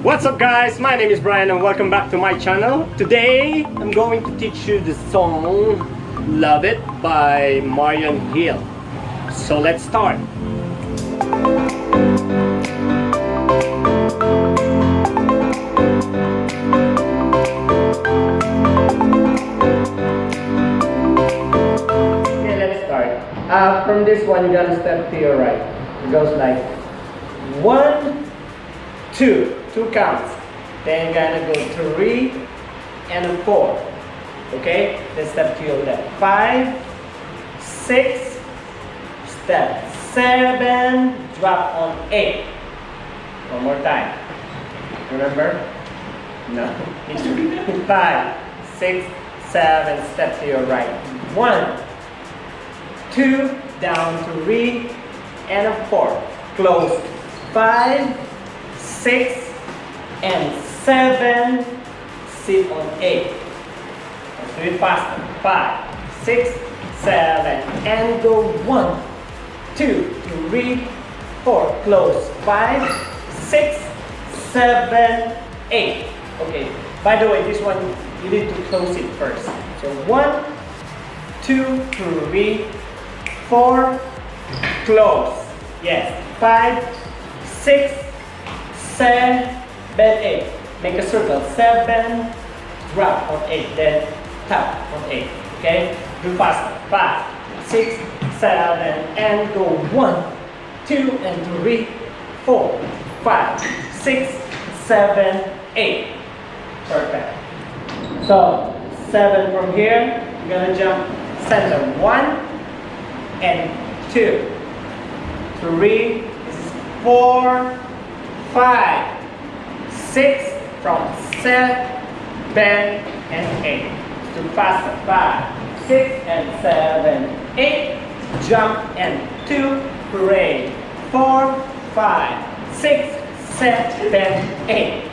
What's up guys, my name is Brian and welcome back to my channel. Today I'm going to teach you the song Lovit by Marian. So let's start. Okay, let's start. From this one you're gonna step to your right. It goes like 1, 2 counts, then gonna go 3 and 4. Okay, then step to your left. 5, 6, step 7, drop on 8. One more time. Remember? No. 5, 6, 7, step to your right. 1, 2, down 3 and 4. Close. 5, 6 and 7, sit on 8. Let's do it faster. 5, 6, 7, and go 1, 2, 3, 4. Close. 5, 6, 7, 8. Okay. By the way, this one you need to close it first. So 1, 2, 3, 4. Close. Yes. 5, 6, 7, 8. Make a circle. 7, drop on 8, then tap on 8. Okay? Do faster. 5, 6, 7, and go 1, 2, and 3, 4, 5, 6, 7, 8. Perfect. So 7 from here. You're gonna jump center. 1 and 2, 3. This is 4, 5. 6 from 7 and 8. Do faster. 5, 6 and 7, 8. Jump and 2, parade. 4, 5, 6, 7, 8.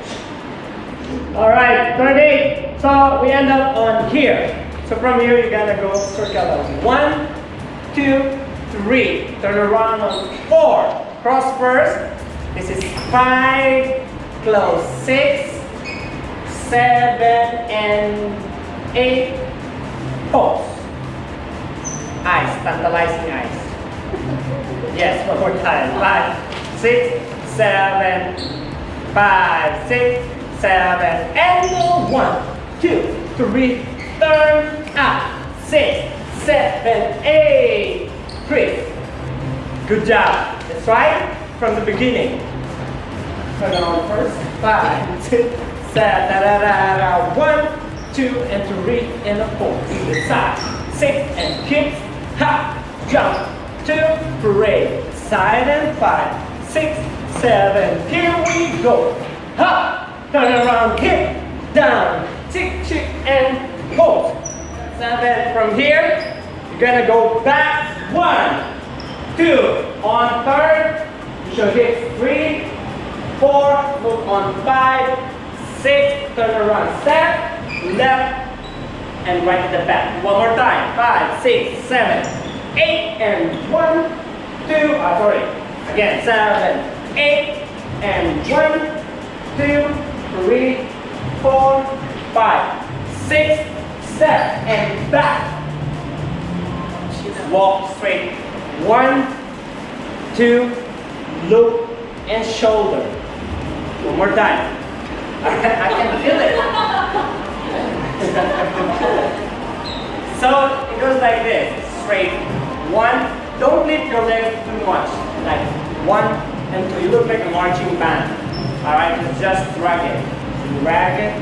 Alright, 38. So we end up on here. So from here you're gonna go circle 1, 2, 3. Turn around on 4. Cross first. This is 5. Close. 6, 7, and 8. Pause. Eyes, tantalizing eyes. Yes, one more time. 5, 6, 7, 5, 6, 7, and go 1, 2, 3. Turn up. 6, 7, 8. 3. Good job. That's right from the beginning. Turn around first. 5, 6, 7, 1, 2, and 3, and 4. To the side. 6 and kick. Hop. Jump. 2. Parade. Side and 5, 6, 7. Here we go. Hop. Turn around. Kick. Down. Tick, tick, and hold. 7 from here. You're gonna go back. 1, 2. On third. You should hit 3. 4, move on 5, 6, turn around, step, left, and right at the back. One more time. 5, 6, 7, 8, and 1, 2, again, 7, 8, and 1, 2, 3, 4, 5, 6, 7, and back. Walk straight. 1, 2, loop, and shoulder. One more time. I can feel it. So it goes like this. Straight. 1. Don't lift your legs too much. Like 1 and 2. You look like a marching band. Alright, just drag it. Drag it.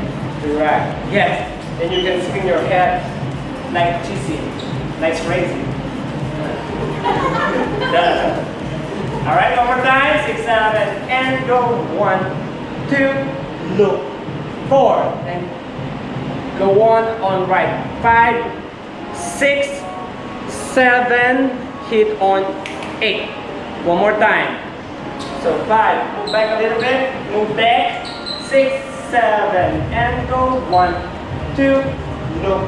Drag. Yes. Then you can swing your head like cheesy. Like crazy. Alright, one more time. 6, 7, and go. 1, 2, loop. 4, and go on right. 5, 6, 7, hit on 8. One more time. So 5, move back a little bit. Move back. 6, 7, and go. 1, 2, loop,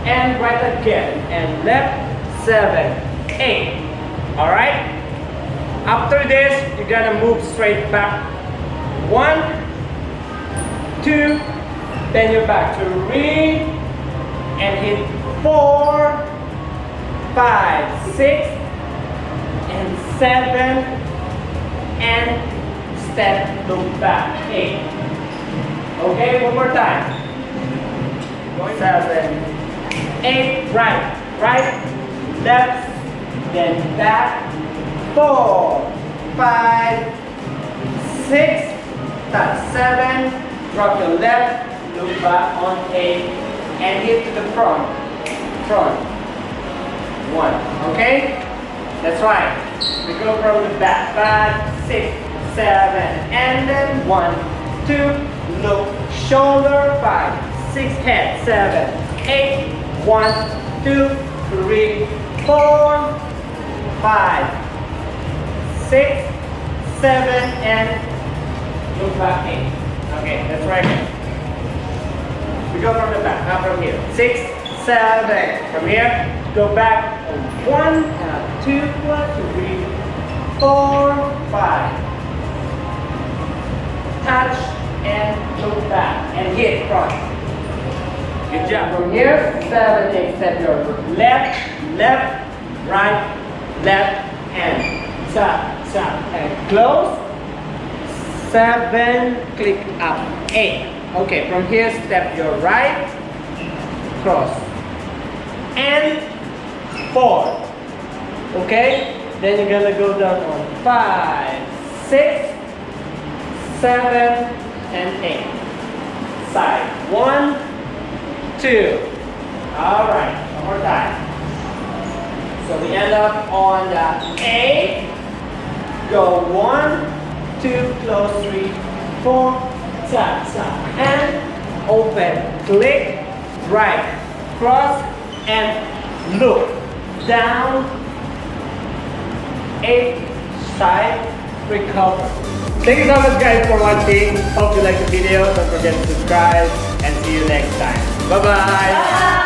and right again. And left. 7, 8. Alright? After this, you're gonna move straight back. 1, 2, then you're back to 3, and hit 4, 5, 6, and 7, and step, look back, 8. Okay, one more time. 7, 8, right, left, then back, 4, 5, 6, touch 7, drop your left, look back on 8, and hit to the front, 1, okay? That's right. We go from the back, 5, 6, 7, and then 1, 2, look, shoulder, 5, 6, head, 7, 8, 1, 2, 3, 4, 5, 6, 7, and look back 8. Okay, that's right. We go from the back, not from here. 6, 7. From here, go back. 1, 2, 3, 4, 5. Touch and look back and hit front. Good job. From here, 7, 8, step your left, right, left, and tap, and close. 7, click up. 8. Okay, from here, step your right, cross, and 4. Okay, then you're gonna go down on 5, 6, 7, and 8. Side 1, 2. All right, one more time. So we end up on the 8. Go 1, 2, close, 3, 4, tap, and open. Click, right, cross, and look. Down, 8, side, recover. Thank you so much guys for watching. Hope you like the video. Don't forget to subscribe and see you next time. Bye-bye.